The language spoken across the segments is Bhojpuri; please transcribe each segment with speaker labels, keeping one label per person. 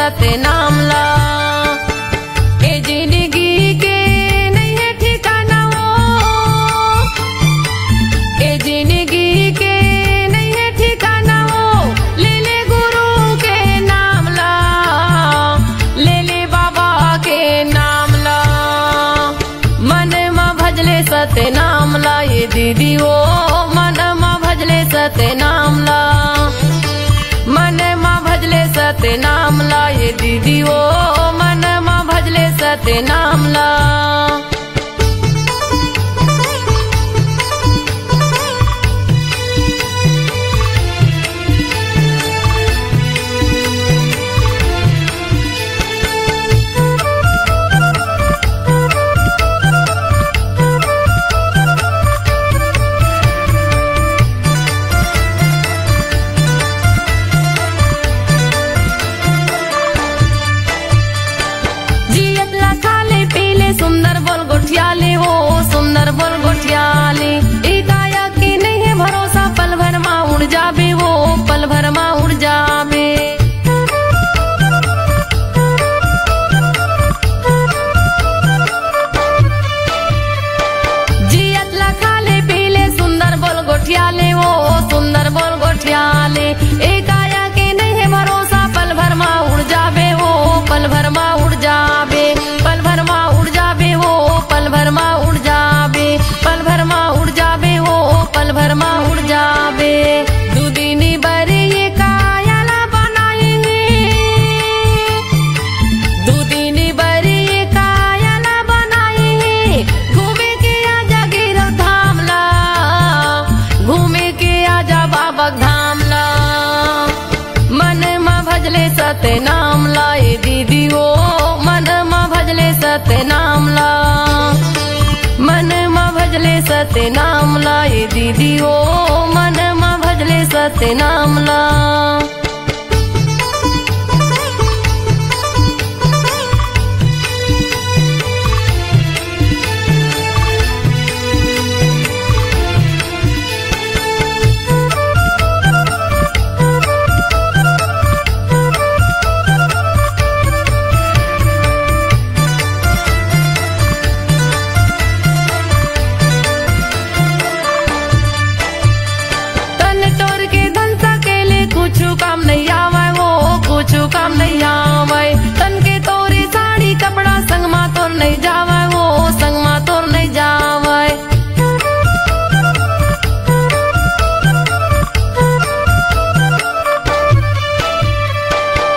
Speaker 1: सतनाम ला। ए जिंदगी के नहीं है ठिकाना वो, ए जिंदगी के नहीं है ठिकाना वो, ले ले गुरु के नाम ला, ले ले बाबा के नाम ला। मन में भजले सतनाम ला ये दीदी वो, मन में भजले सतनाम ला, मन में भजले सतनाम ला ये दीदी वो, मन में भजले सतनाम ला। सुंदर बोल गोठियाले हो, सुंदर बोल गोठियाले, काया की नहीं है भरोसा, पल भर माँ उड़ जाबे वो, पल भर माँ उड़ जाबे। जियत लखाले पीले सुंदर बोल गोठियाले हो, सुंदर बोल गोठियाले, काया की नहीं है भरोसा, पल भर माँ उड़ जाबे वो, पल भर माँ उड़ जाबे, पल भर माँ उड़ जाबे वो, पल भर माँ उड़ जाबे, पल भर माँ उड़ जाबे वो, पल भर माँ उड़ जाबे। दुदिनी बरे ये कायाला बनाएंगे, दुदिनी बरे ये कायाला बनाएंगे, घूमे के आजा गिरव धाम ला, घूमे के आजा बाबा धाम ला। मन में भजले सतनाम ला ये दीदी वो, मन में भजले सतनाम ला, मन में भजले सतनाम ला ये दीदी वो, मन में भजले सतनाम ला। काम नहीं आवे वो, कुछ काम नहीं आवे, तन के तोरी साड़ी कपड़ा संग मा तोर नहीं जावे वो, संग मा तोर नहीं जावे।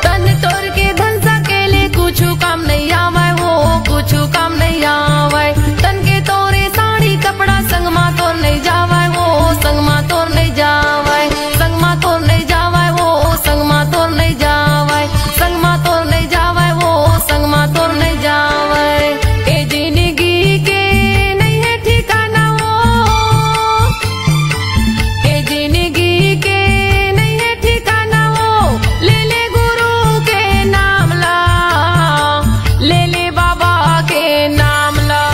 Speaker 1: तन तोर के धन सकेले कुछ काम नहीं आवे वो, कुछ काम नहीं आवे, तन के तोरी साड़ी कपड़ा संग मा तोर नहीं जावे वो, संग मा तोर नहीं जावे, संग मा तोर नहीं जावे, संग मा तोर नहीं जावे, संग मा तोर नहीं जावे वो, संग मा तोर नहीं जावे। ए जिंदगी के नहीं है ठिकाना वो, ए जिंदगी के नहीं है ठिकाना वो, ले ले गुरु के नाम ला, ले ले बाबा के नाम ला।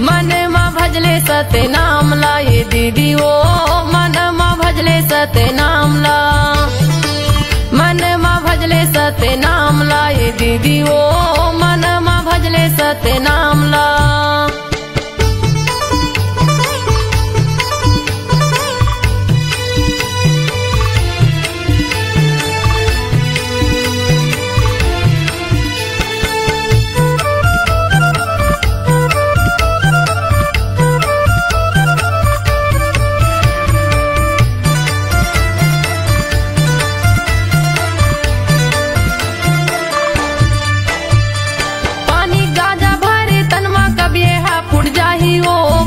Speaker 1: मन में भजले सतनाम ला ये दीदी वो, मन में भजले सतनाम ला, मन में भजले सतनाम ला ये दीदी वो, मन में भजले सतनाम ला।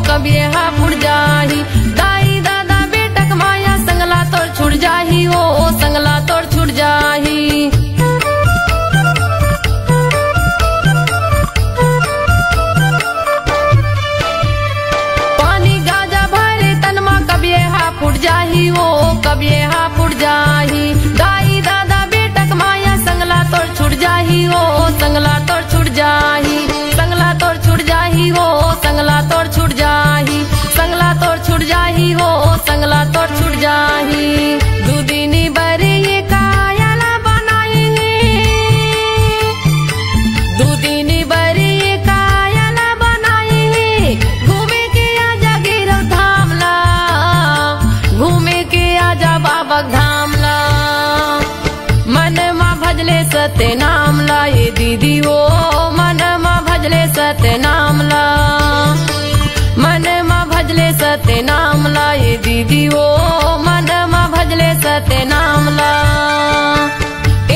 Speaker 1: कभी हा फुट जाही, दाई दादा बेटक माया संगला तोड़ छुट जाही वो, संगला तोड़ छुट जाही। पानी गाजा भरे तनमा कभी हा फुट जाही वो, कभी हा फुट जाही, दाई दादा बेटक माया संगला तोड़ छुट जाही वो, संगला तोड़ छुट जाही, संगला तोड़ छुट जाही वो, संगला तोड़ छुट जाही, संगला तोड़ छुट जाही वो, संगला तोड़ छुट जाही। दुदिनी बरे ये कायाला बनाएंगे, सत्य नाम ला ये दीदी वो मन मा भजले सत्य नाम ला मन मा भजले सत्य नाम ला ये दीदी वो मन मा भजले सत्य नाम ला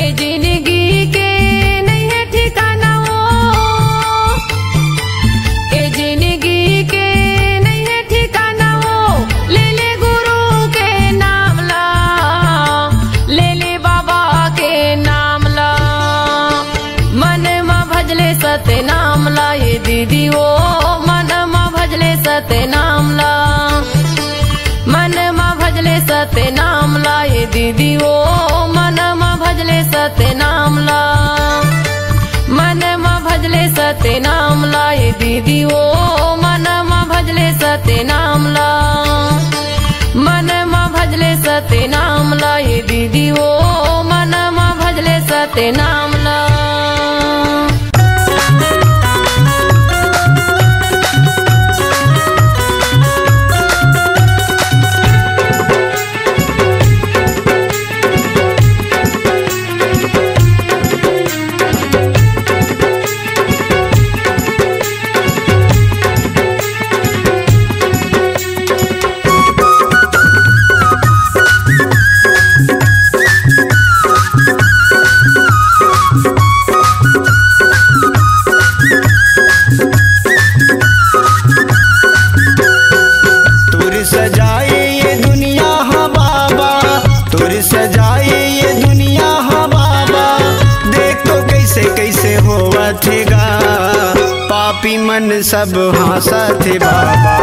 Speaker 1: ए जिंदगी के नहीं है ठिकाना वो ए जिंदगी के नहीं है ठिकाना वो ले ले गुरु के नाम ला ले ले बाबा के नाम ला मन मा भजले सत्य नाम ला ये दीदी वो मन मा भजले सत्य नाम ला मन मा भजले सत्य नाम ला ये दीदी वो मन मा भजले सत्य नाम ला मन मा भजले सत्य नाम ला ये दीदी वो मन मा भजले सत्य नाम ला मन मा भजले सत्य नाम ला ये दीदी वो मन मा भजले सत्य नाम ला
Speaker 2: पापी मन सब हंसा थे बाबा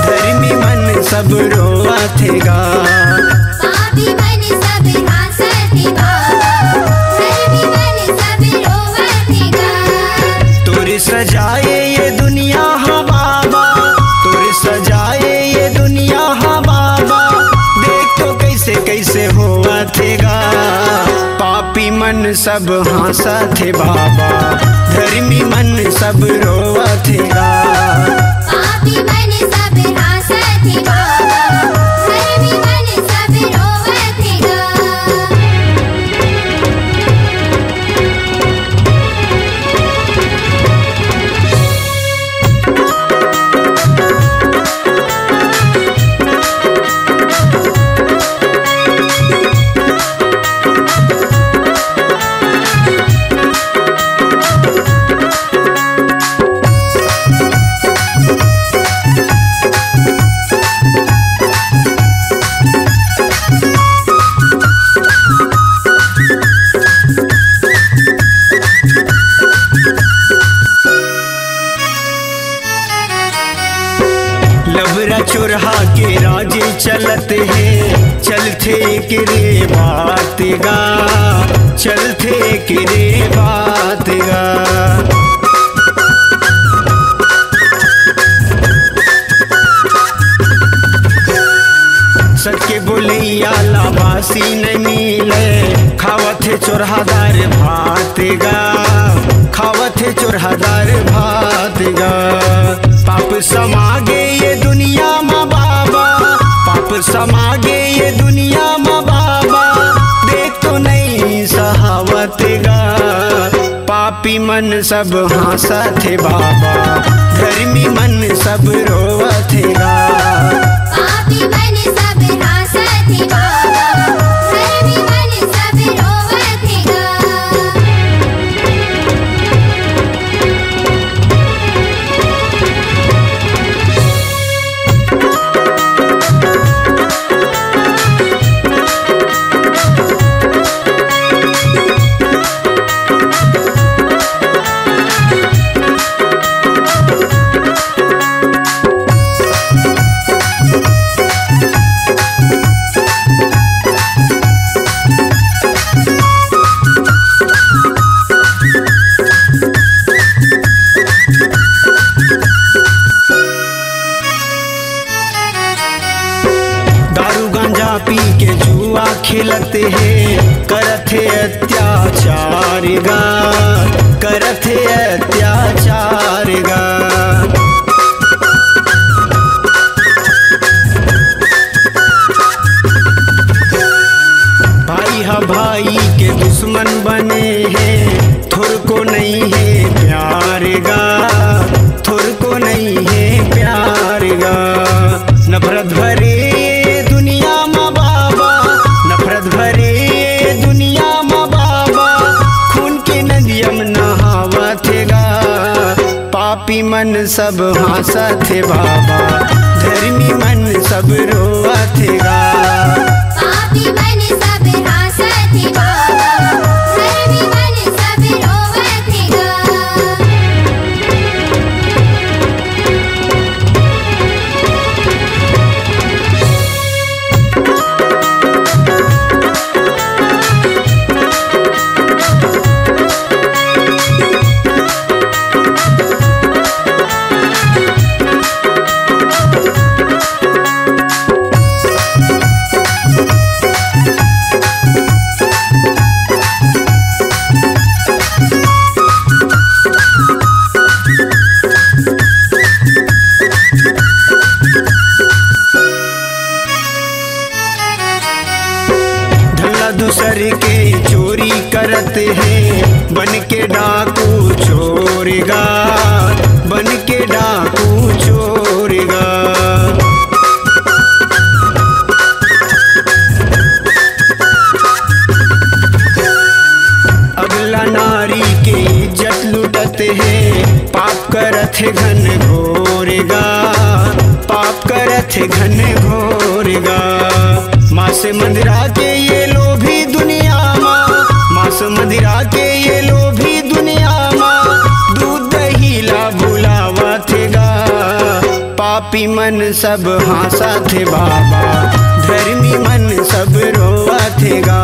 Speaker 2: धर्मी मन सब रोआ थेगा
Speaker 3: पापी मन सब हंसा थे बाबा धर्मी मन सब रोआ थेगा
Speaker 2: तुर सजाए ये दुनिया हाँ बाबा तुर सजाए ये दुनिया हाँ बाबा देख तो कैसे कैसे हुआ थेगा पापी मन सब हंसा थे बाबा धर्मी मन सब रोआ थेगा
Speaker 3: पापी मन सब हंसा थे बाबा धर्मी मन सब रोआ थेगा
Speaker 2: लबरा चुरहा के राजे चलते हैं चलते किरे बात गा चलते किरे बात गा सके बोलिया लावासी नहीं मिले खावते चुरहादार भात गा खावते चुरहादार भात गा पाप समागे ये दुनिया माँ बाबा पाप समागे ये दुनिया माँ बाबा देख तो नहीं सहावत गा पापी मन सब हंसा थे बाबा धर्मी मन सब रोआ थेगा
Speaker 3: पापी मन सब हंसा थे बाबा धर्मी मन सब रोआ थेगा
Speaker 2: पी के जुआ खिलते हैं करते अत्याचार गा करते अत्याचार गा भाई हा भाई के दुश्मन बने हैं सब हंसत है बाबा, धर्मी मन सब रोवत है गा।
Speaker 3: पापी मन सब हंसत है बाबा, धर्मी मन सब रोवत है गा।
Speaker 2: दूसर के चोरी करते हैं, बन के डाकू चोरेगा, बन के डाकू चोरेगा। अगला नारी के इज्जत लुटते हैं, पाप करत है घन घोरेगा, पाप करत है घन घोरेगा। मांस मदिरा के ये लोभी दुनिया माँ, मांस मदिरा के ये लोभी दुनिया माँ, दूध दही ला बुलावा थेगा। पापी मन सब हंसा थे बाबा, धर्मी मन सब रोवा थेगा।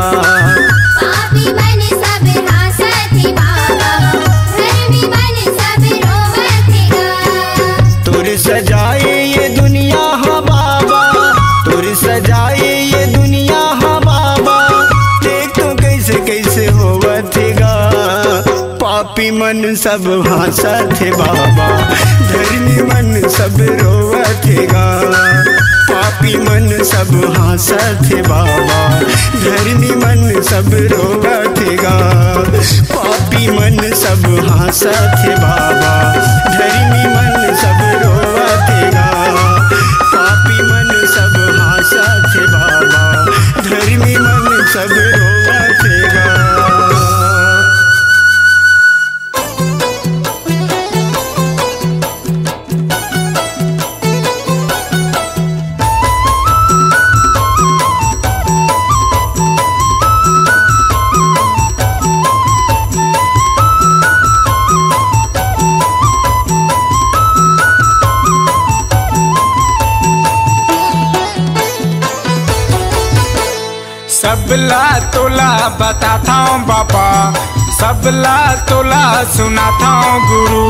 Speaker 3: पापी मन सब हंसत है बाबा, धर्मी मन सब रोवत है गा।
Speaker 2: तुर सजाए ये दुनिया हाँ बाबा, तुर सजाए ये दुनिया हाँ बाबा, देख तो कैसे कैसे होवतेगा। पापी मन सब हंसत है बाबा, धर्मी मन सब रोवतेगा। पापी मन सब हंसत है बाबा, धर्मी मन सब रोवतेगा। पापी मन सब हंसत है बाबा, धर्मी मन सब रोवतेगा। पापी मन सब हंसत है बाबा, धर्मी मन सब रोवतेगा।
Speaker 4: सबला तोला बताता हूँ बाबा, सबला तोला सुनाता हूँ गुरु।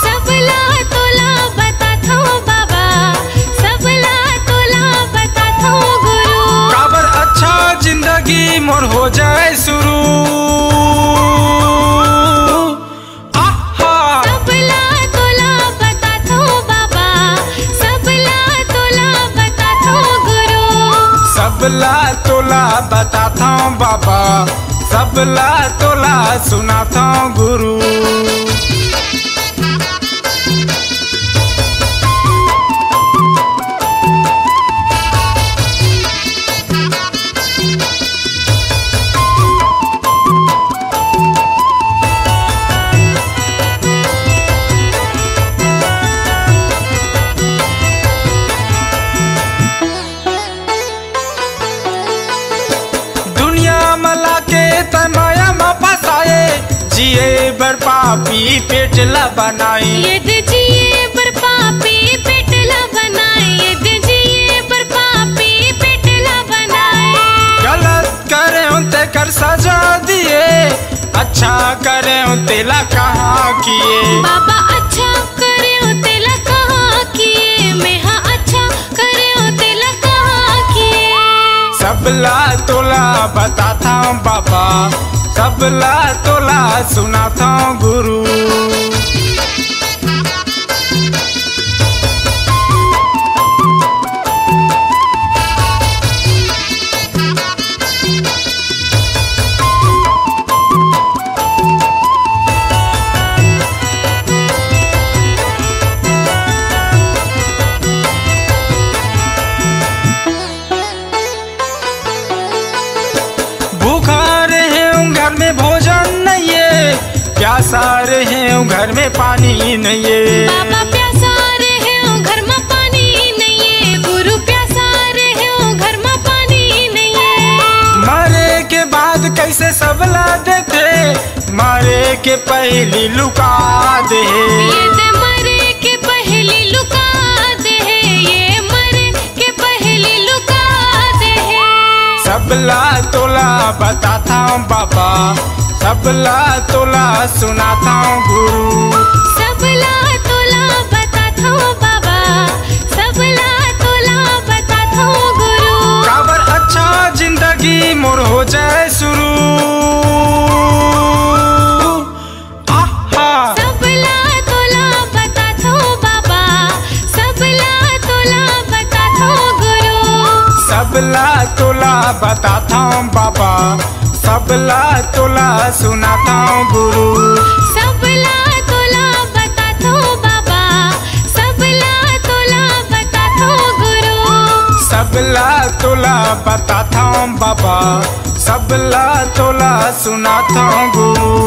Speaker 1: सबला तोला बताता हूँ बाबा, सबला तोला बताता हूँ गुरु।
Speaker 4: काबर अच्छा जिंदगी मोर हो जाए शुरू।
Speaker 1: सबला तोला बताता हूँ बाबा, सबला तोला बताता हूँ गुरु।
Speaker 4: सबला तोला बताता हूँ बाबा, सबला तोला सुनाता हूँ गुरु। जिए बर पापी पेटला बनाए,
Speaker 1: यदि जिए बर पापी पेटला बनाए, यदि जिए बर पापी पेटला बनाए।
Speaker 4: गलत करे उनते कर सजा दिए, अच्छा करे उनतेला कहाँ किए।
Speaker 1: बाबा अच्छा करे उतेला कहाँ किए, मैं हाँ अच्छा करे उतेला कहाँ किए।
Speaker 4: सबला तोला बताता हूँ बाबा, सबला तोला सुनाता हूँ गुरु। प्यासा रहे हूँ घर में पानी नहीं है।
Speaker 1: बाबा
Speaker 4: के पहली लुका दे।
Speaker 1: ये दे मरे के पहली लुका दे, ये मरे के पहली लुका दे।
Speaker 4: सबला तोला बताता हूँ बाबा, सबला तोला सुनाता हूँ गुरु।
Speaker 1: सबला तोला बताता हूँ बाबा, सबला तोला बताता हूँ गुरु।
Speaker 4: काबर अच्छा जिंदगी मोर हो जाए शुरू।
Speaker 1: सबला तोला बताता हूँ बाबा, सबला तोला बताता हूँ गुरु।
Speaker 4: सबला तोला बताता हूँ बाबा, सबला तोला सुनाता हूँ गुरु।
Speaker 1: सबला तोला बताता हूँ बाबा, सबला तोला बताता हूँ गुरु।
Speaker 4: सबला तोला बताता हूँ बाबा, सबला तोला सुनाता हूँ गुरु।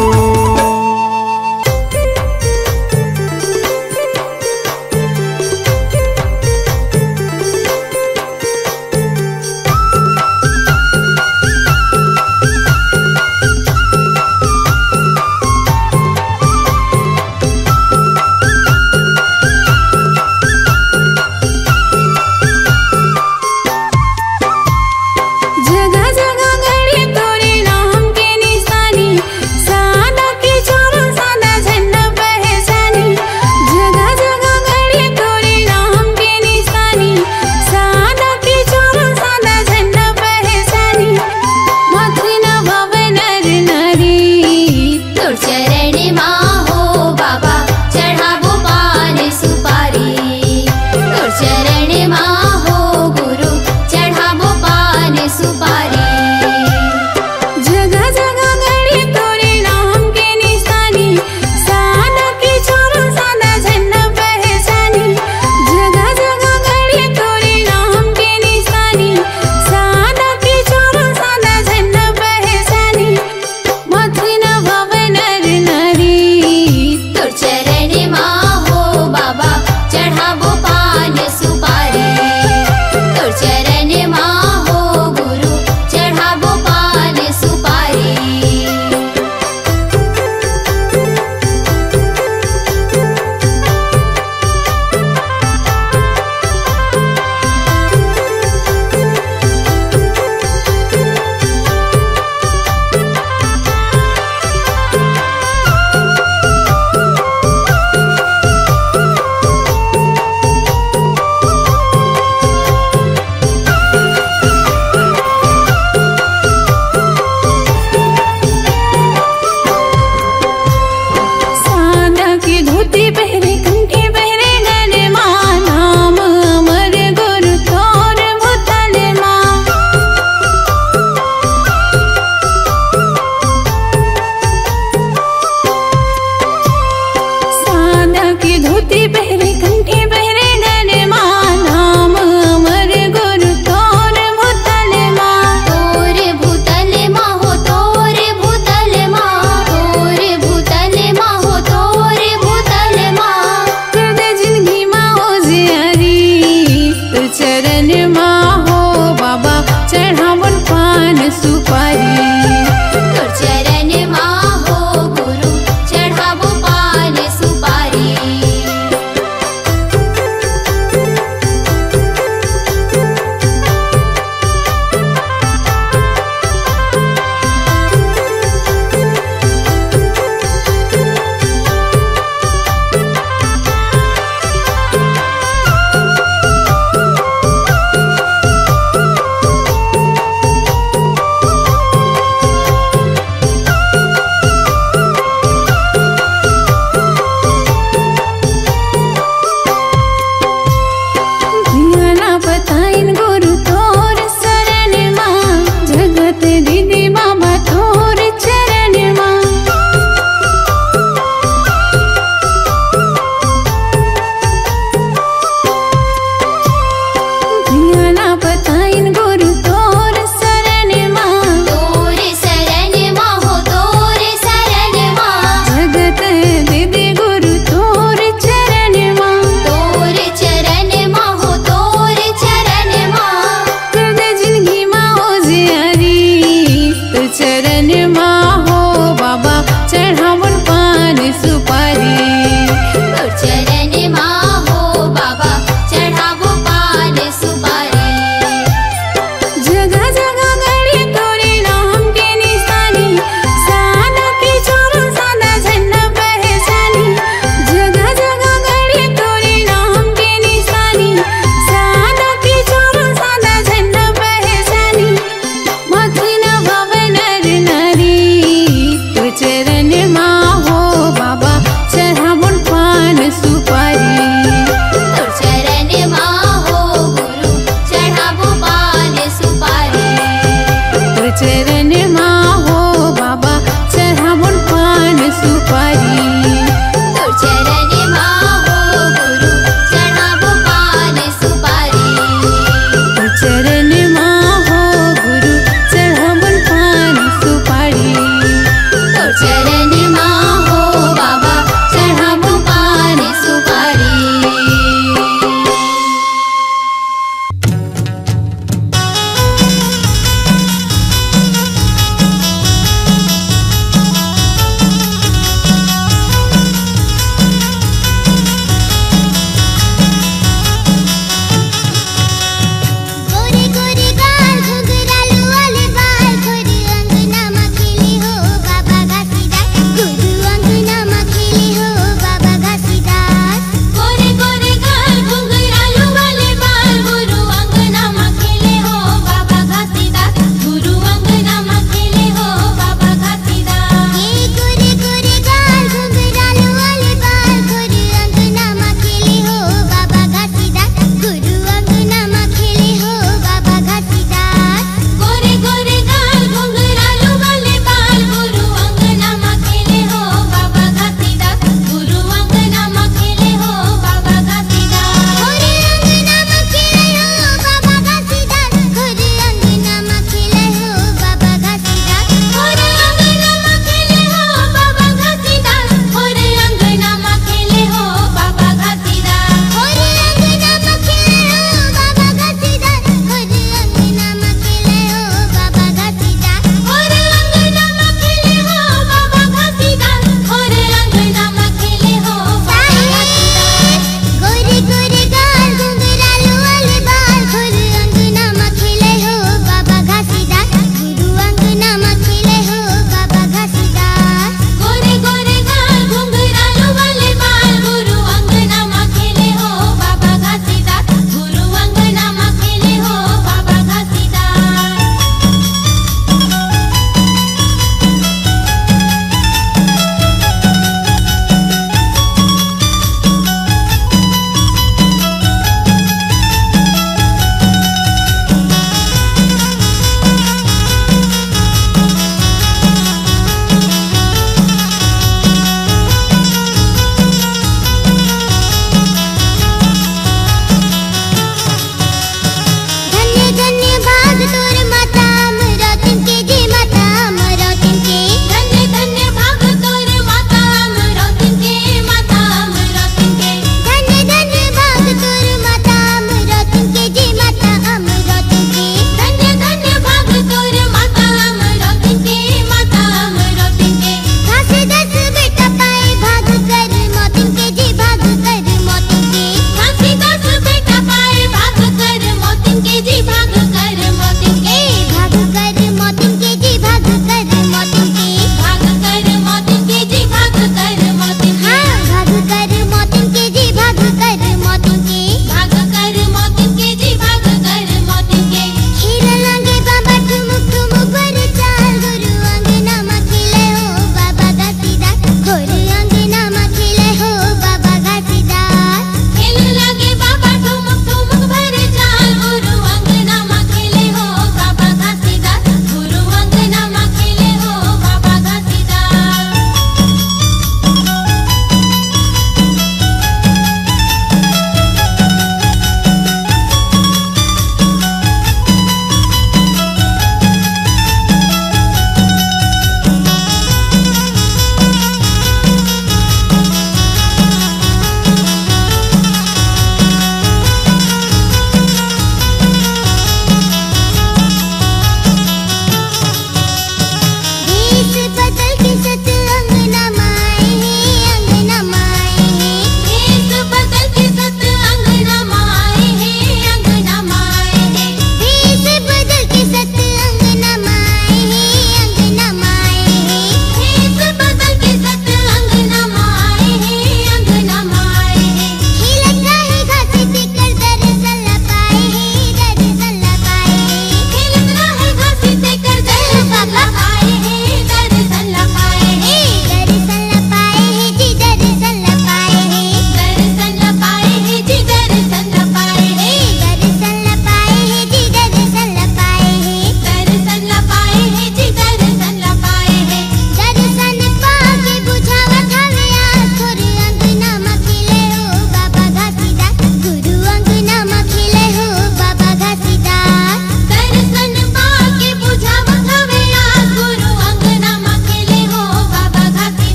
Speaker 3: जगह जगह गड़े तोरे नाम के निशानी, सादा के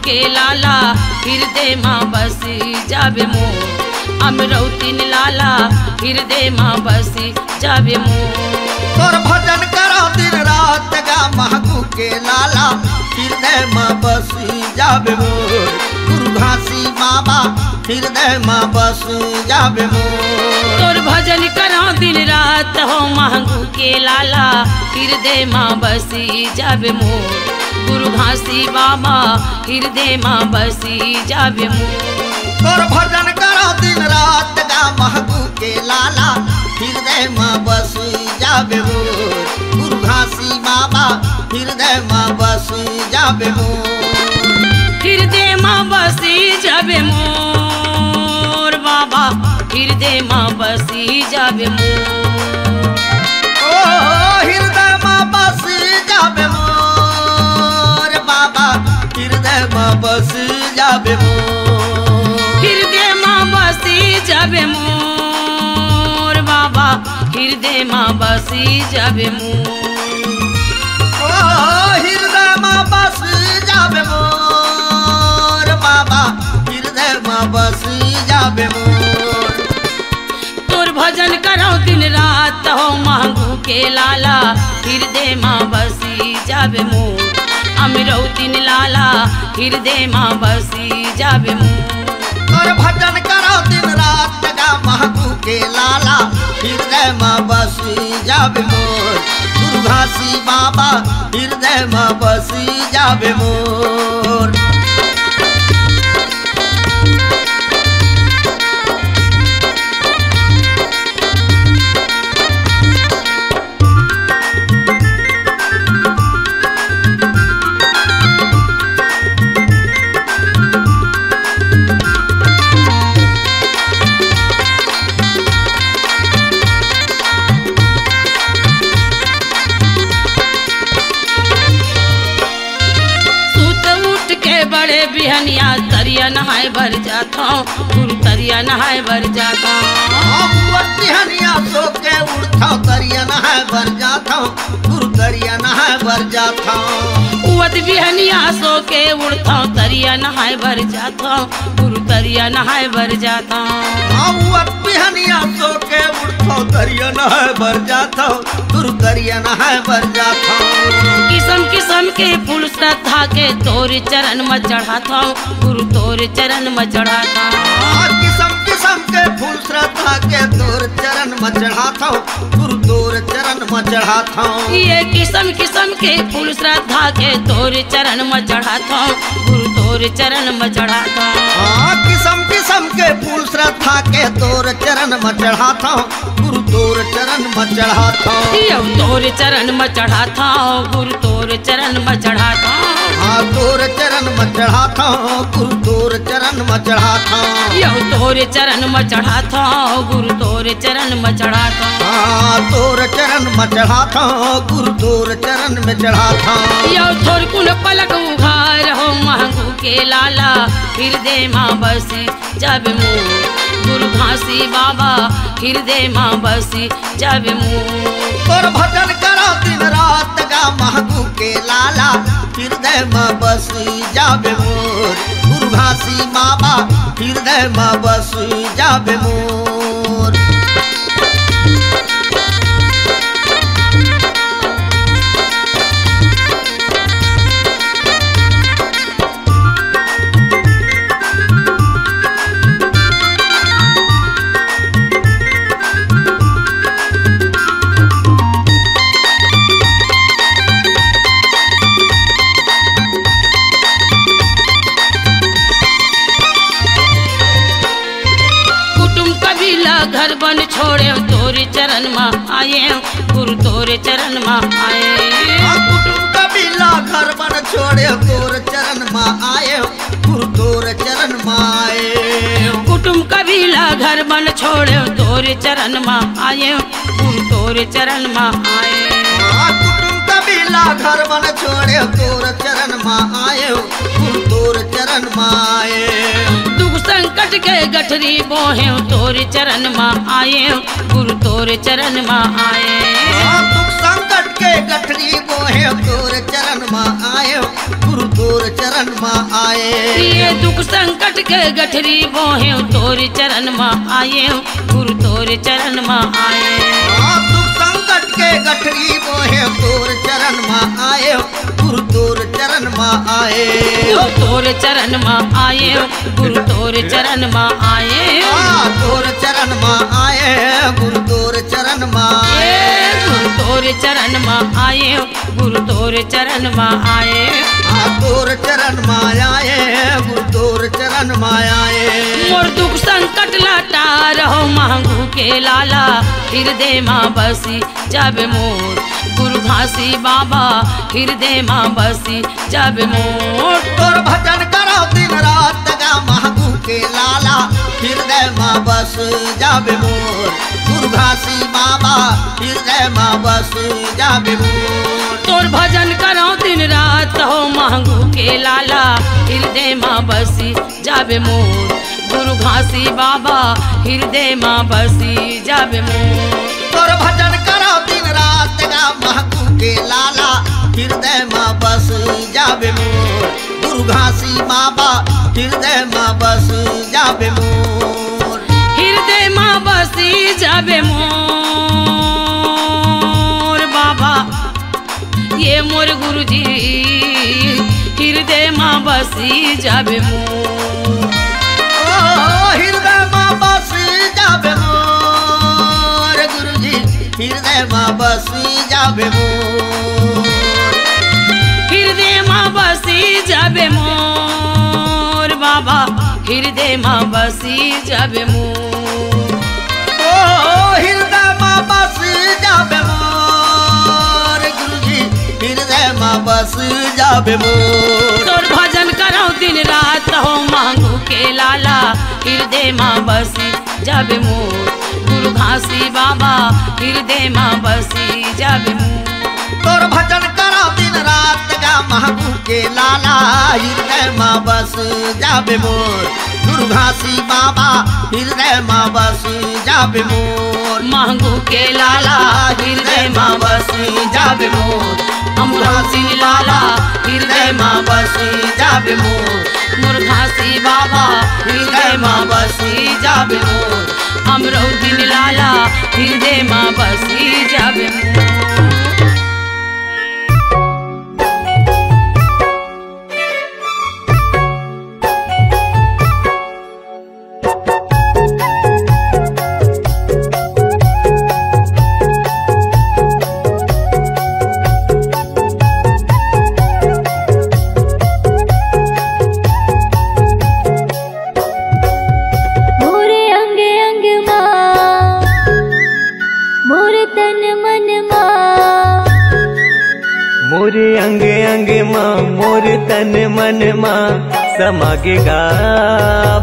Speaker 1: के लाला हृदय माँ बसी जाबे मोर अमरौतीन लाला हृदय माँ बसी जाबे मोर
Speaker 5: तोर भजन करो दिन रात गा महबू के लाला हृदय माँ बसी जाबे मोर गुरु घासी बाबा हृदय माँ बसी जाबे मोर
Speaker 1: तोर भजन करो दिन रात हो महंगू के लाला हृदय माँ बसी जाबे मोर गुरु घासी बाबा हृदय माँ बसी जाबे मोर
Speaker 5: तोर भजन करो दिन रात गा महबू के लाला हृदय माँ बसी जाबे मोर गुरु घासी बाबा हृदय माँ बसी जाबे मोर
Speaker 1: हृदय माँ बसी जाबे मोर बाबा हृदय माँ बसी जाबे मोर
Speaker 5: ओ हृदय माँ बसी जाबे मोर बाबा हृदय माँ बसी जाबे मोर
Speaker 1: हृदय माँ बसी जाबे मोर बाबा हृदय माँ बसी जाबे मोर
Speaker 5: ओ हृदय माँ बसी जाबे मोर बाबा हृदय माँ बसी जाबे मोर
Speaker 1: तोर भजन करो दिन रात हो महंगू के लाला हृदय माँ बसी जाबे मोर अमरौतीन लाला हृदय माँ बसी जाबे मोर
Speaker 5: तोर भजन करो दिन रात गा महबू के लाला हृदय माँ बसी जाबे मोर गुरु घासी बाबा हृदय माँ बसी जाबे मोर
Speaker 1: बड़े बिहनिया तरिया नहाए भर जाता गुरु तरिया नहाए भर जाता
Speaker 5: बिहनिया सो के उड़ता तरिया नहाए भर जाता गुरु तरिया नहाए भर जाता
Speaker 1: उवत बिहनिया सो के उड़ता तरिया नहाए भर जाता गुरु तरिया नहाए भर जाता
Speaker 5: बिहनिया सो के उड़ता तरिया नहाए भर जाता गुरु तरिया नहाए भर जाता
Speaker 1: किस्म किस्म के फूल श्रद्धा के तोर चरण में चढ़ाता गुरु तोर चरण में चढ़ाता
Speaker 5: किस्म किस्म के फूल श्रद्धा के तोर चरण में चढ़ाता गुरु तोर चरण में चढ़ाता
Speaker 1: ये किस्म किस्म के फूल श्रद्धा के तोर चरण में चढ़ाता गुरु तोर चरण में चढ़ाता
Speaker 5: किस्म किस्म के फूल श्रद्धा के तोर चरण में चढ़ाता गुरु तोर चरण में चढ़ाता
Speaker 1: तोर चरण में चढ़ाता गुरु तोर चरण में चढ़ाता
Speaker 5: तोर चरण में चढ़ाता गुरु तोर चरण में चढ़ाता
Speaker 1: तोर चरण में चढ़ाता गुरु तोर चरण में चढ़ाता
Speaker 5: तोर चरण में चढ़ाता गुरु तोर चरण में चढ़ाता
Speaker 1: थोर कुन पलक उघार हो महंगू के लाला हृदय माँ बसी जाबे मोर गुरु घासी बाबा हृदय माँ बसी जाबे मोर
Speaker 5: तोर भजन करो दिन रात गा महबू के लाला हृदय माँ बसी जाबे मोर गुरु घासी बाबा हृदय माँ बसी जाबे मोर
Speaker 1: घर बन छोड़े तोरे चरण में आए गुरु तोरे चरण में आए
Speaker 5: कुटुंब कबीला घर बन छोड़े तोर चरण में आए गुरु तोर चरण में आए
Speaker 1: कुटुंब कबीला घर बन छोड़े तोरे चरण में आए गुरु तोरे चरण में आए
Speaker 5: कुटुंब कबीला घर बन छोड़े तोर चरण में आए गुरु तोर चरण में आए
Speaker 1: संकट के गठरी बोहे तोरे चरण में आए गुरु तोरे चरण में आए
Speaker 5: दुख संकट के के गठरी बोहे तोर चरण में आए गुरु तोर चरण में आए
Speaker 1: ये दुख संकट के गठरी बोहे तोर चरण में आए गुरु तोर चरण में आए
Speaker 5: दुख संकट के गठरी बोहे तोर चरण में आए गुरु तोर चरण में आए
Speaker 1: गुरु तोर चरण में आए गुरु तोर चरण में आए
Speaker 5: तोर चरण में आए गुरु तोर चरण में आए
Speaker 1: गुरु तोर चरण में आए गुरु तोर चरण में आए
Speaker 5: तोर चरण में आए गुरु तोर चरण में आए
Speaker 1: मोर दुख संकट लाटा रहो मांगू के लाला हृदय माँ बसी जब मोर गुरु घासी बाबा हृदय माँ बसी जब मोर
Speaker 5: तोर भजन करो दिन रात गा मांगू के लाला हृदय माँ बस जाबे मोर गुरु घासी बाबा हृदय माँ बस जाबे मोर
Speaker 1: तोर भजन करो दिन रात हो मांगू के लाला हृदय माँ बसी जाबे मोर गुरु घासी बाबा हृदय माँ बसी जाबे मोर
Speaker 5: तोर भजन करो दिन रात गा मांगू के लाला हृदय माँ बस जाबे मोर गुरु घासी बाबा हृदय माँ बस जाबे मोर
Speaker 1: हृदय माँ बसी जाबे मोर बाबा ये मोर गुरुजी हृदय माँ बसी जाबे मोर
Speaker 5: हृदय माँ बस जाबे मोर गुरुजी हृदय माँ बस जाबे मोर
Speaker 1: हृदय माँ बसी जाबे मोर बाबा हृदय माँ बसी जाबे मोर
Speaker 5: हृदय माँ बस जाबे मोर गुरुजी हृदय माँ बस जाबे मोर
Speaker 1: तोर भजन करो दिन रात हो मांगू के लाला हृदय माँ बसी जाबे मोर गुरु घासी बाबा हृदय माँ बसी जाबे मोर
Speaker 5: तोर भजन करो दिन रात गा महबू के लाला हृदय माँ बस जाबे मोर गुरु घासी बाबा हृदय माँ बस जाबे मोर
Speaker 1: मांगू के लाला हृदय माँ बसी जाबे मोर अमरासी लाला हृदय माँ बसी जाबे मोर मुर्घासी बाबा हृदय माँ बसी जाबे मोर अमरौदी लाला हृदय माँ बसी जाबे मोर
Speaker 6: मोरे अंग अंग माँ मोर तन मन माँ समागेगा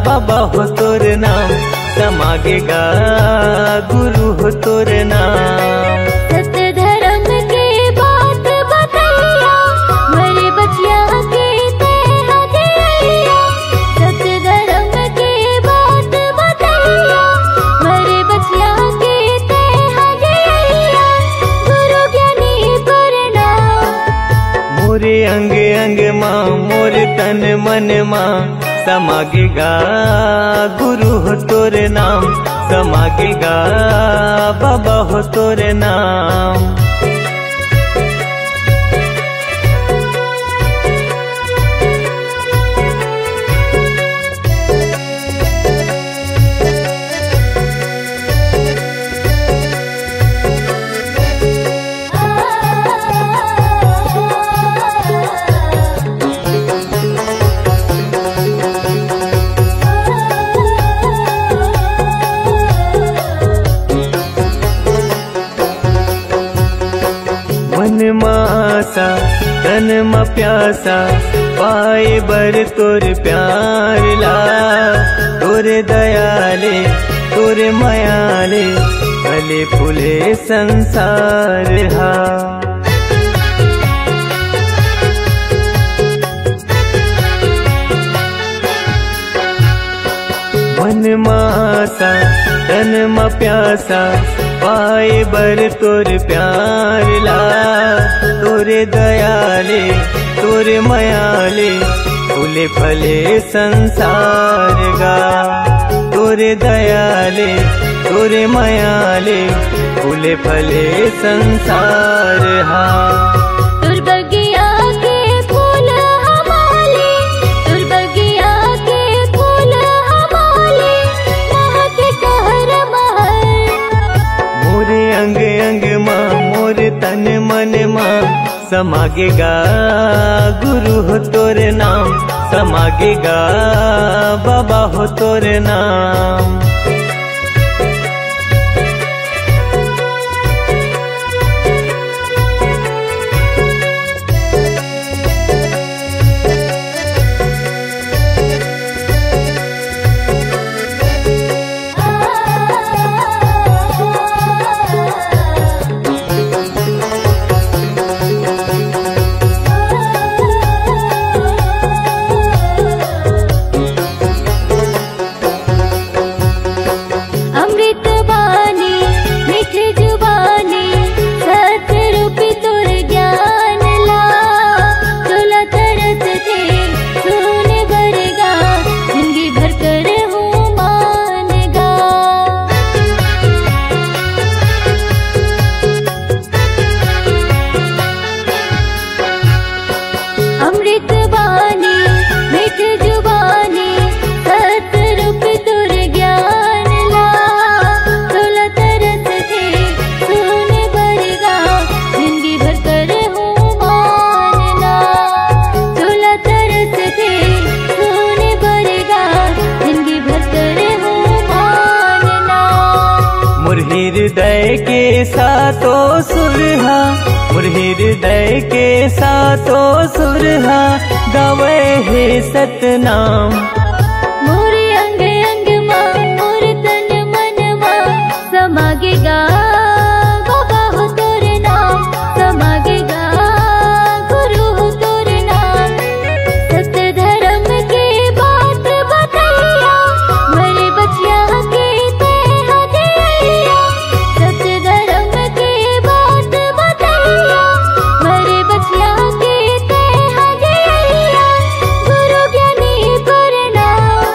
Speaker 6: बाबा हो तोर नाम समागेगा गुरु हो तोर नाम
Speaker 3: सत्य धर्म के बात बतैया मेरे बचिया के तेरा दिया सत्य धर्म के बात बतैया मेरे बचिया के तेरा दिया गुरु ज्ञानी करना
Speaker 6: मोरे अंग अंग माँ मोर तन मन माँ समागेगा गुरु हो तोर नाम समागेगा बाबा हो तोर नाम मन मासा तन म प्यासा पाए बर तोर प्यार ला तोर दयाले तोर मयाले भले फूले संसार हा मन मासा तन म प्यासा पाए बर तोर प्यार ला। तोरे दयाले तोरे मयाले फूले फले संसार गा। तोरे दयाले तोरे मयाले फूले फले संसार हा।
Speaker 3: तुर बगिया के फूल हमारे, तुर बगिया के फूल हमारे, महक कहर महर।
Speaker 6: मोरे अंग अंग माँ मोरे तन मन माँ समागेगा गुरु हो तोरे नाम। समागेगा बाबा हो तोरे नाम। हृदय के सातों सुरहा, मोर हृदय के सातों सुरहा गावे हे सतनाम।
Speaker 3: मोर अंग अंग माँ मोर तन मन माँ समागेगा बाबा हो तोर नाम। समागेगा गुरु हो तोर नाम। सत्य धर्म के बात बतैया मरे बचिया के ते हदैया। सत्य धर्म के बात बतैया मरे बचिया के ते हदैया। गुरु ज्ञानी प्रणाम।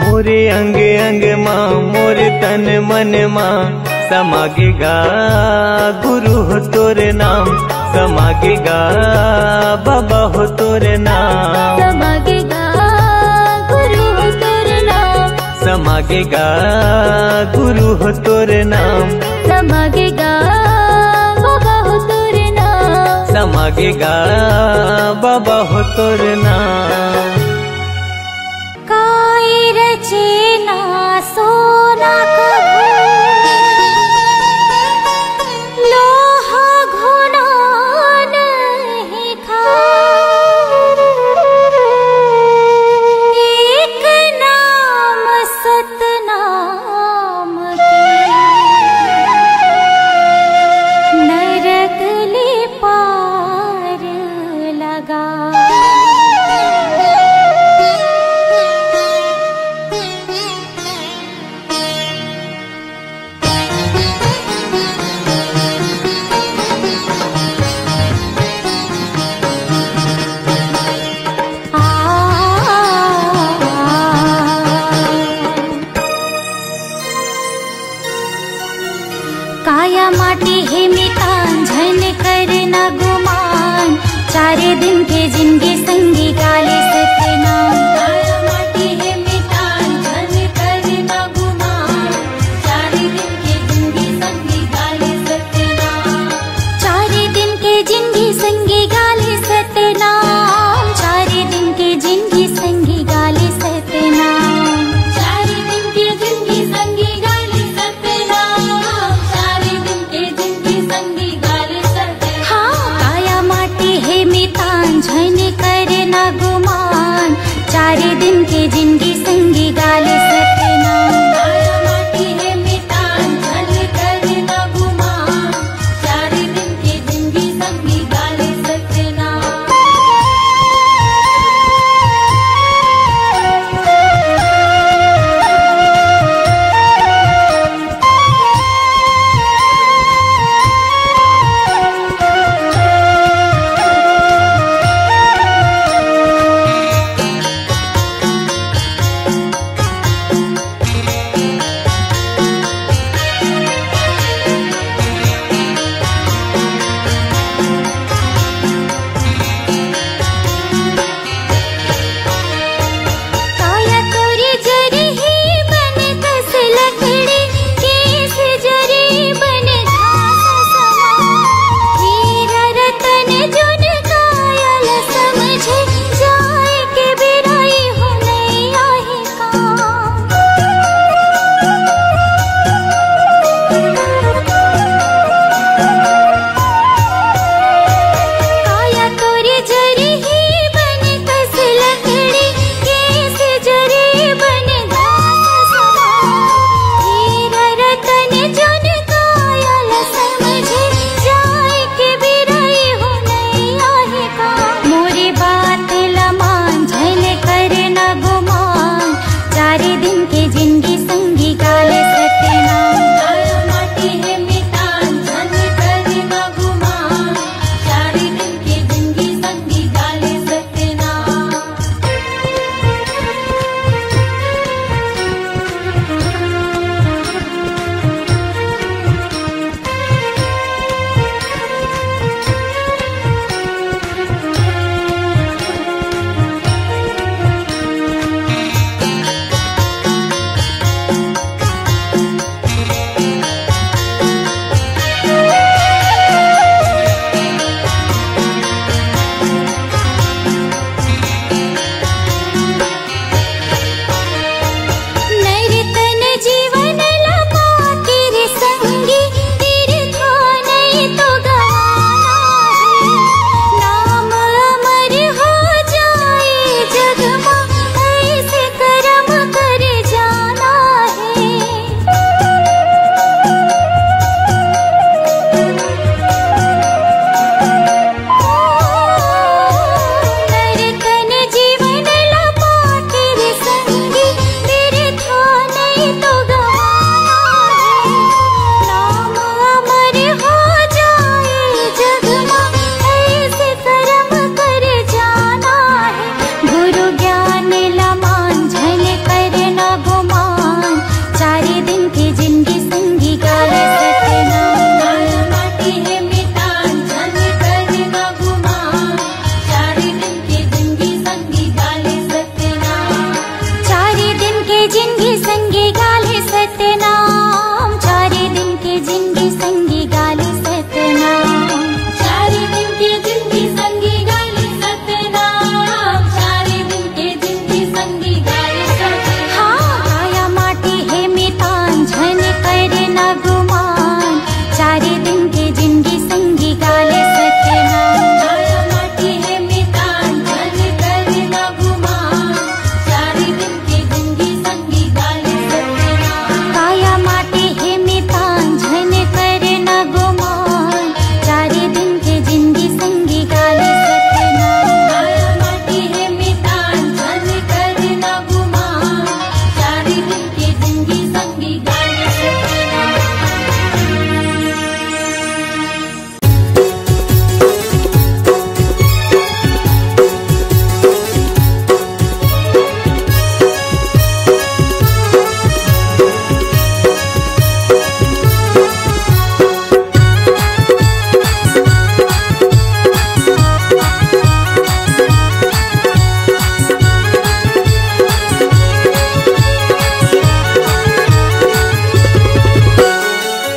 Speaker 6: मोरे अंग अंग माँ मोर तन मन माँ समागेगा गुरु हो तोर नाम। समागेगा बाबा हो तोर नाम।
Speaker 3: समागेगा गुरु हो तोर नाम।
Speaker 6: समागेगा गुरु हो तोर नाम।
Speaker 3: समागेगा बाबा हो तोर नाम।
Speaker 6: समागेगा बाबा हो तोर नाम।
Speaker 3: काई रचे ना सोना कभू, लोहा घुना नहीं खाए। एक नाम सतनाम के नरक ले पार लगा। काया माटी है मितान झन कर न गुमान। चारे दिन के जिंदगी संगी गाले सतनाम। काया माटी है मितान झन कर न गुमान। चारे दिन के जिंदगी संगी गाले सतनाम। चारे दिन के जिंदगी संगी गाले सतनाम। चारे दिन के जिंदगी संगी गाले सतनाम। चारे दिन के जिंदगी संगी गाले सतनाम। चारे दिन के जिंदगी संगी गाले सतनाम। हाँ काया माटी है मितान झन कर जिंदगी संगी गाले सतनाम, चारे दिन के जिंदगी संगी गाले सतनाम, चारे दिन के जिंदगी संगी गाले सतनाम, चारे दिन के जिंदगी संगी गाले सतनाम। हाँ काया माटी है मितान झन करे न गुमान, चारे दिन के जिंदगी संगी गाले सतनाम, काया माटी है मितान झन करे न गुमान, चारे दिन के जिंदगी संगी गाले सतनाम, काया माटी है मितान झन करे न गुमान, चारे दिन के जिंदगी संगी गाले सतनाम, काया माटी है मितान झन करे न गुमान, चारे दिन के जिंदगी संगी गाले सतनाम।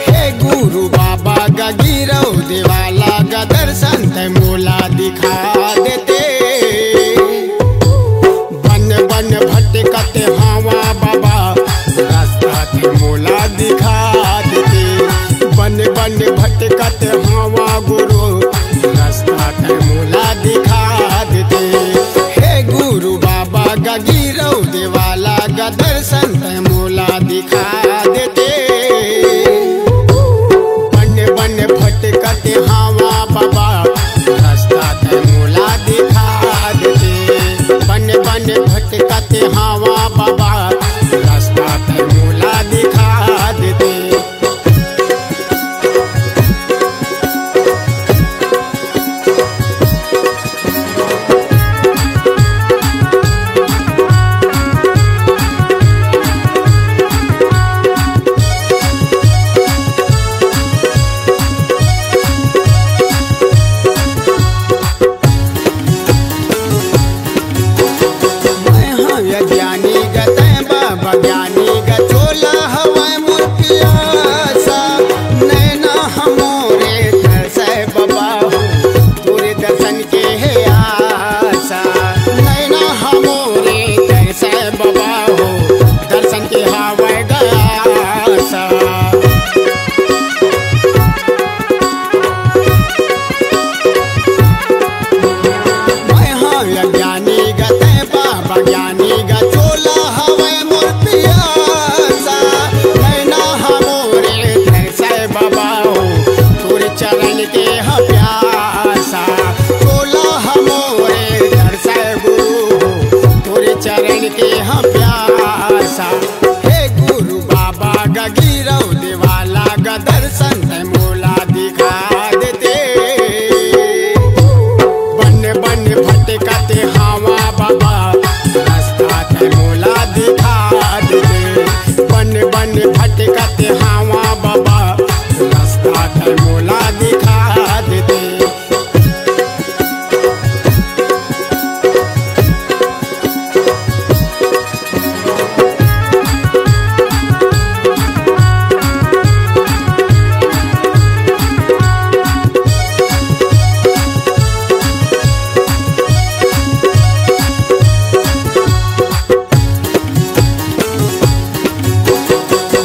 Speaker 7: हे गुरु बाबा का गिरौ देवाला का दर्शन ते मोला दिखा देते, बन बन भटकते हवा बाबा रास्ता ते मोला दिखा देते, बन बन भटकते हवा गुरु रास्ता ते मोला दिखा देते। हे गुरु बाबा का गिरौ देवाला का दर्शन ते मोला दिखा देते, बन बन भटकते हवा बाबा रास्ता ते मोला दिखा देते, बन बन भटकते हवा बाबा रास्ता ते मोला दिखा देते। मैं हाँ ज्ञानी गते बाबा ज्ञानी गचोला हवाए मोर पियासा, नैना हमोरे तरसे बाबा हो तोरे दर्शन के है आशा, नैना हमोरे तरसे बाबा हो दर्शन के हवाए गयासा। मैं हाँ ज्ञानी गते बाबा ज्ञानी गचोला हवे मोर पियासा, नैना हमोरे तरसे बाबा हो तोरे चरण के ह प्यासा, चोला हमोरे तरसे गुरु हो तोरे चरण के ह प्यासा। हे गुरु बाबा गा गिरौ देवाला गा दर्शन ते मोला दिखा देते, बन बन भटकते हवा बाबा रास्ता ते मोला दिखा देते, बन बन भटकते हवा बाबा रास्ता ते मोला दिखा देते।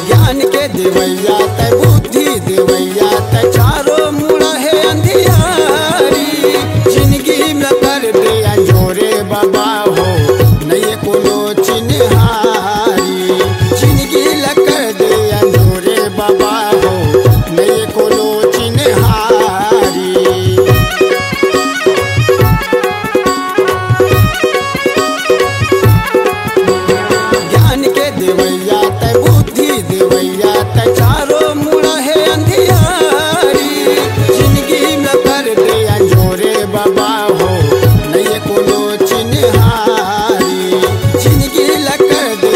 Speaker 7: ज्ञान के देवैया ते बुद्धि देवैया ते चारो मुड़ा है अंधियारी, जिंदगी में कर दे अंजोरे बाबा हो नहीं कोनो चिन्हारी, जिंदगी ल कर दे अंजोरे बाबा हो नहीं कोनो चिन्हारी। ज्ञान के देवैया ते बुद्धि देवैया ते चारो मुड़ा है अंधियारी, जिंदगी में कर दे अंजोरे बाबा हो नहीं कोनो चिन्हारी, जिंदगी ल कर दे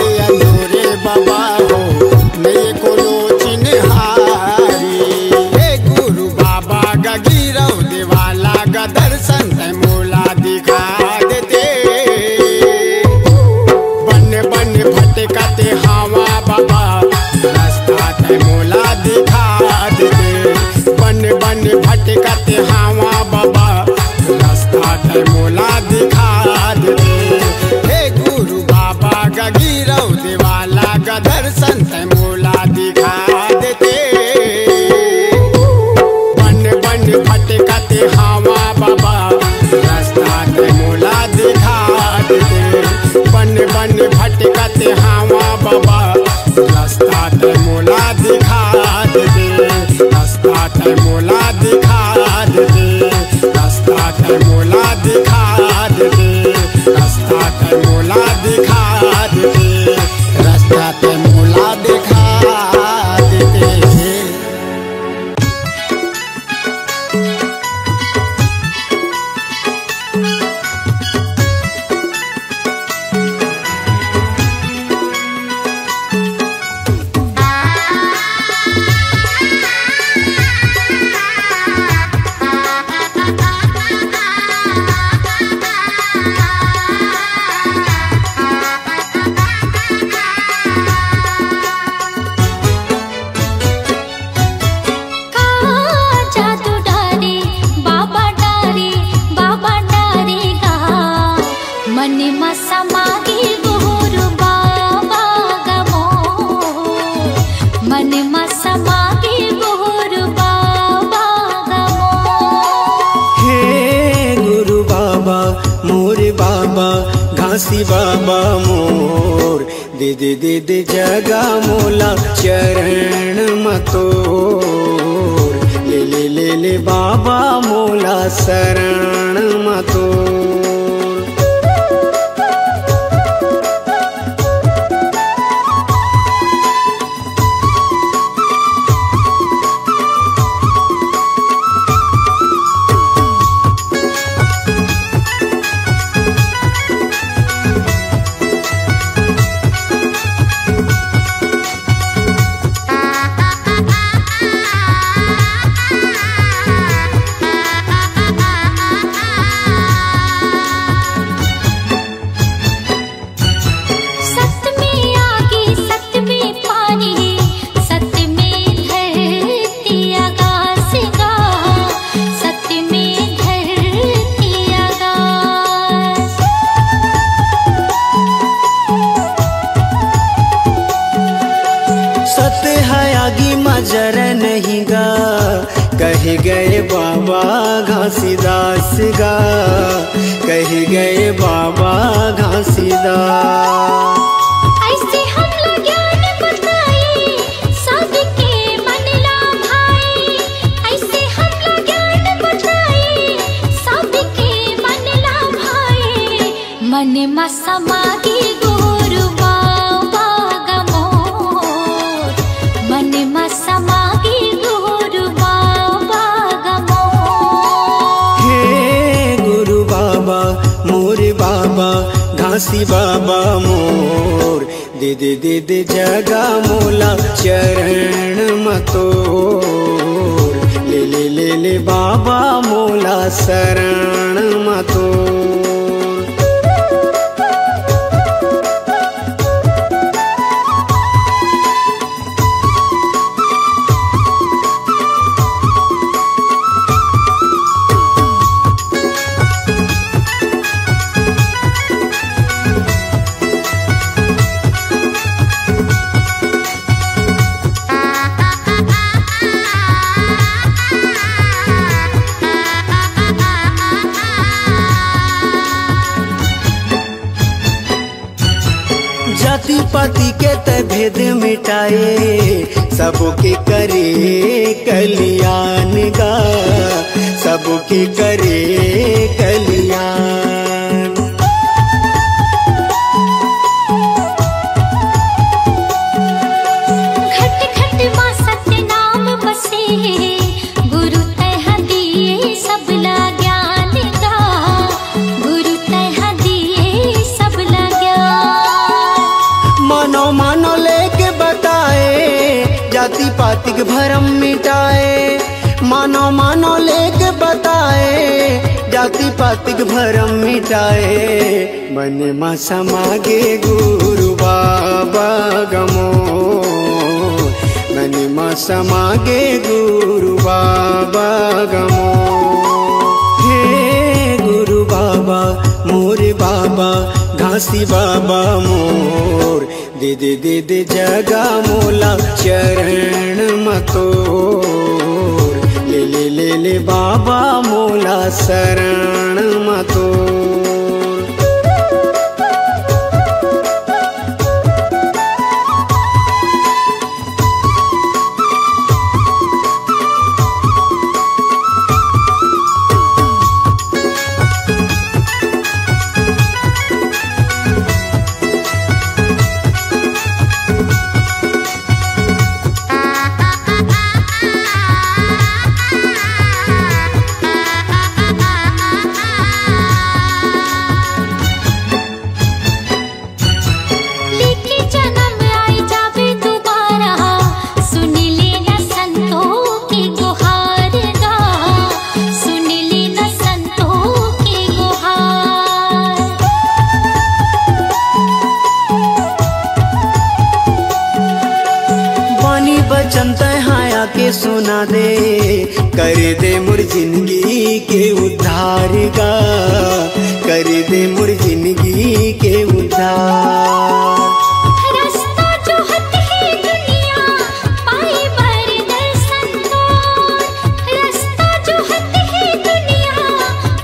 Speaker 7: गिरौ देवाला का दर्शन ते मोला दिखा देते। बन बन भटकते हवा बाबा रास्ता ते मोला दिखा देते। बन बन भटकते हवा बाबा रास्ता ते मोला दिखा देते। रास्ता ते मोला दिखा देते। रास्ता ते मोला दिखा देते। रास्ता ते मोला दिखा देते। रास्ता ते मोला दिखा देते।
Speaker 3: जादू डारे बाबा डारेगा मन में समागे गुरु बाबा गमो। मन में समागे गुरु बाबा गमो।
Speaker 2: हे गुरु बाबा मोर बाबा घासी बाबा मोर दे दे दे दे जगा मोला चरण मतोर। ले ले ले ले बाबा मोला शरण मतोर।
Speaker 3: सत में आगे सत में पानी सत में धरती आकाश का। सत में धरती आकाश।
Speaker 2: सत है आगी मजर नहीं गा कह गए बाबा घासीदास गा। कह गए बाबा घासीदास।
Speaker 3: ऐसे हम लोग ज्ञान बताए सबके मन ला भाई। ऐसे हम लोग ज्ञान बताए सबके मन ला भाई। मन में समागे गुरु बाबा गमोर। मन में समागे गुरु बाबा गमोर।
Speaker 2: हे गुरु बाबा मोर बाबा घासी बाबा मोर दे दे दे दे जगा मोला चरण मतोर। ले ले ले ले बाबा मोला शरण मतोर। जाति पाति के त भेद मिटाए सबके करे कल्याण गा। सबके करे कल्याण।
Speaker 3: घट घट मां सत्य नाम बसे गुरु तह दिए सबला ज्ञान का। गुरु तह दिए सबला ज्ञान।
Speaker 2: मानो मानो लेके बताए जाति पाति के भरम मिटाए। मानो मानो लेके बताए जाति पाति के भरम मिटाए। मन में समागे गुरु बाबा गमो। मन में समागे गुरु बाबा गमो। हे गुरु बाबा मोरे बाबा घासी बाबा मोर दे दे दे दे जगा मोला चरण मतोर, ले ले ले ले बाबा मोला शरण मतोर। सुना दे कर दे मुर जिंदगी के उद्धार गा, कर दे मुर जिंदगी के उद्धार।
Speaker 3: रास्ता जो है दुनिया पाई पर दर्शन तोर, रास्ता जो है दुनिया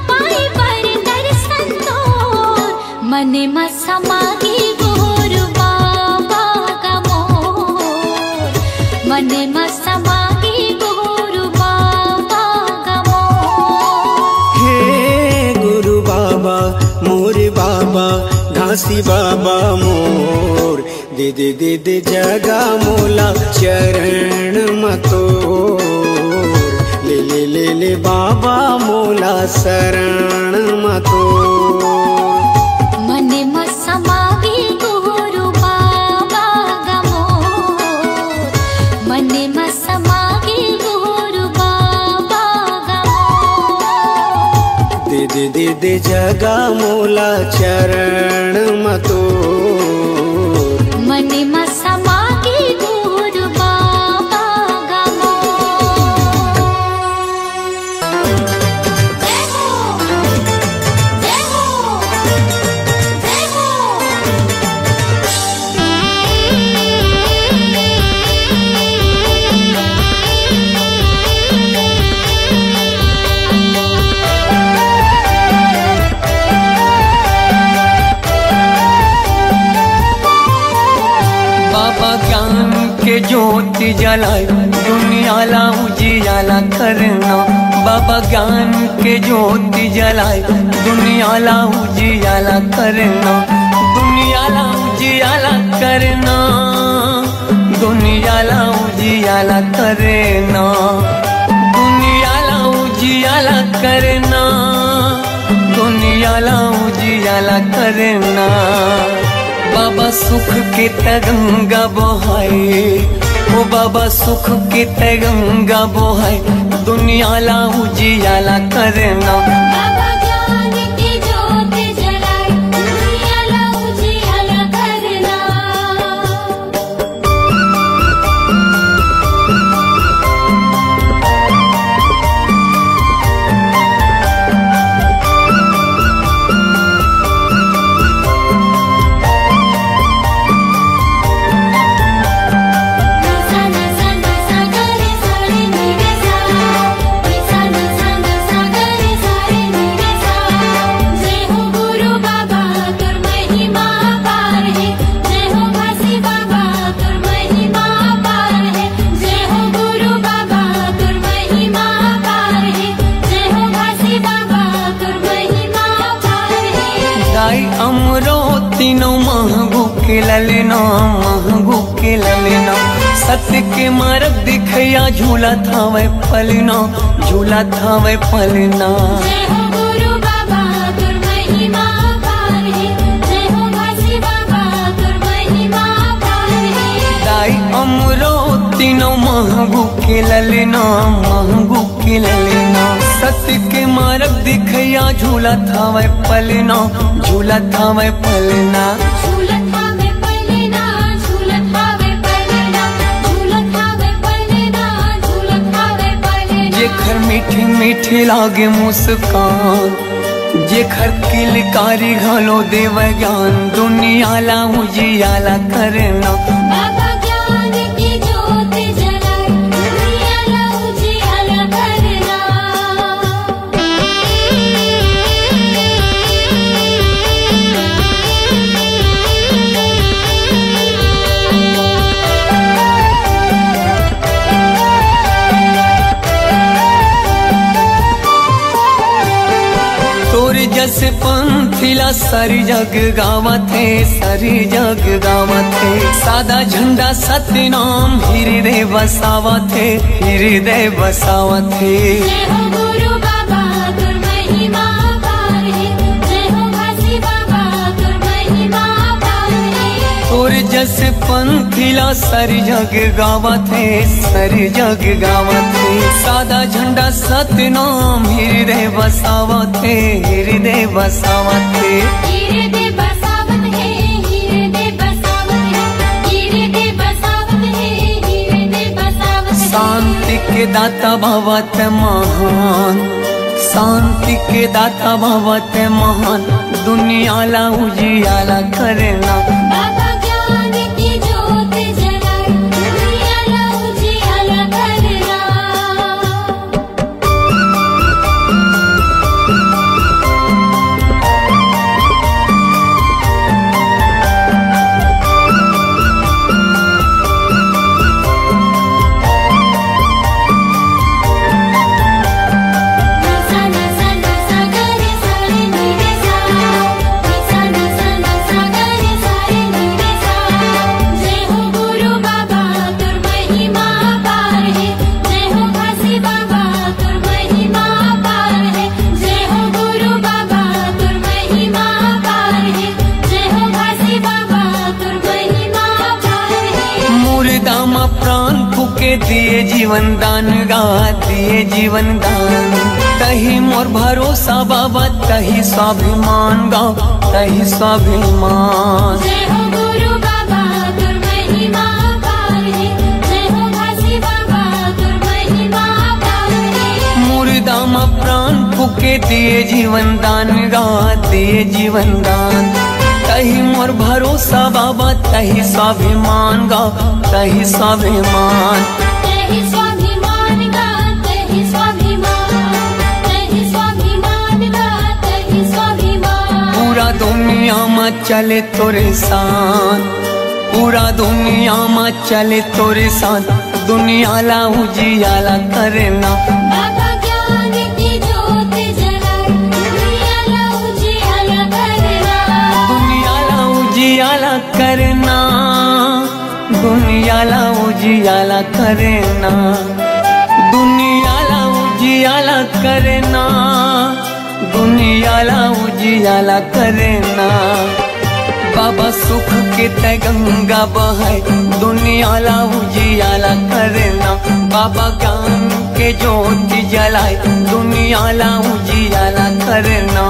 Speaker 3: पाई पर दर्शन तोर। मने में समागी गुरु बाबा का मोर, मने में
Speaker 2: घासी बाबा मोर, दे दे दे दे जगा मोला चरण मतोर, ले ले ले ले बाबा मोला शरण मतोर।
Speaker 3: मने में समागी गुरु बाबा का मोर, मने में समागी गुरु बाबा का मोर।
Speaker 2: दे दे दे दे जगा मोला चरण मतोर,
Speaker 3: मने में समागी गुरु बाबा का मोर। जय हो जय हो जय हो।
Speaker 6: ज्ञान के ज्योति जलाए दुनिया ला उजियाला करना, बाबा ज्ञान के ज्योति जलाए दुनिया ला उजियाला करना, दुनिया ला उजियाला करना, दुनिया ला उजियाला करना, दुनिया ला उजियाला करना, दुनिया ला उजियाला करना। बाबा सुख के तरंगा बहाए, ओ बाबा सुख के तरंगा बहाए दुनिया ला उजियाला करना।
Speaker 3: बाबा ज्ञान की ज्योत जलाए दुनिया ला उजियाला करना।
Speaker 6: के ललना महंगू के ललना, सत्य के मार्ग दिखया झूला था वह पलना, झूला था वह पलना।
Speaker 3: जय हो गुरु बाबा तुर महिमा पार है, जय हो घासी बाबा तुर महिमा पार है।
Speaker 6: दाई अमरो तीनों महंगू के ललना, महंगू के ललना, सत्य के मार्ग दिखया झूला था वह पलना, झूला था वह पलना। जेकर मीठी मीठी लागे मुस्कान, जेखर किलकारी घलो देव ज्ञान दुनिया ला उजियाला करना।
Speaker 3: बाबा ज्ञान की ज्योत जलाए दुनिया ला उजियाला करना।
Speaker 6: तोर जस पंथिला सारी जग गावत है, सारी जग गावत है। सादा झंडा सतनाम हृदय बसावत है, हृदय बसावत है।
Speaker 3: जय हो गुरु बाबा तुर महिमा पार है, जय हो घासी बाबा तुर महिमा पार है।
Speaker 6: तोर जस पंथिला सारी जग गावत है, सारी जग गावत है। सादा झंडा सतनाम हृदय बसावत है, हृदय बसावत है।
Speaker 3: हृदय बसावत है, हृदय बसावत है, हृदय बसावत है, हृदय बसावत है।
Speaker 6: शांति के दाता भवत महान, शांति के दाता भवत महान। दुनिया ला उजियाला करना।
Speaker 3: बाबा ज्ञान की ज्योत जलाए दुनिया ला उजियाला करना। सा ना सा ना सा गा रे सा रे नी रे सा। सा ना सा ना सा गा रे सा रे नी रे सा। जय हो गुरु बाबा तुर महिमा पार है, जय हो घासी बाबा तुर महिमा पार है। जय हो गुरु बाबा तुर महिमा पार है, जय हो घासी बाबा तुर महिमा पार है।
Speaker 6: मुर्दा मा प्राण फूके दिए जीवन दान गा, दिए जीवन दान। तही मोर भरोसा बाबा, तही स्वाभिमान गा, तही स्वाभिमान।
Speaker 3: जय हो गुरु बाबा तुर महिमा पार है, जय हो घासी बाबा तुर महिमा पार है।
Speaker 6: मुर्दा मा प्राण फूके दिए जीवन दान गा, दिए जीवन दान। तही मोर भरोसा बाबा, तही स्वाभिमान गा, तही स्वाभिमान।
Speaker 3: तहि स्वाभिमान गा तहि स्वाभिमान, तहि स्वाभिमान गा तहि स्वाभिमान।
Speaker 6: पूरा दुनिया में चले तोरे साथ, पूरा दुनिया में चले तोरे साथ। दुनिया ला उजियाला करना।
Speaker 3: बाबा ज्ञान की ज्योत जलाए दुनिया ला उजियाला करना।
Speaker 6: दुनिया ला उजियाला करना, दुनिया ला उजियाला करना। दुनिया ला उजियाला करना, दुनिया ला उजियाला करना। बाबा सुख के तय गंगा बहाय, दुनिया ला उजियाला करना। बाबा ज्ञान के ज्योति जलाए, दुनिया ला उजियाला करना।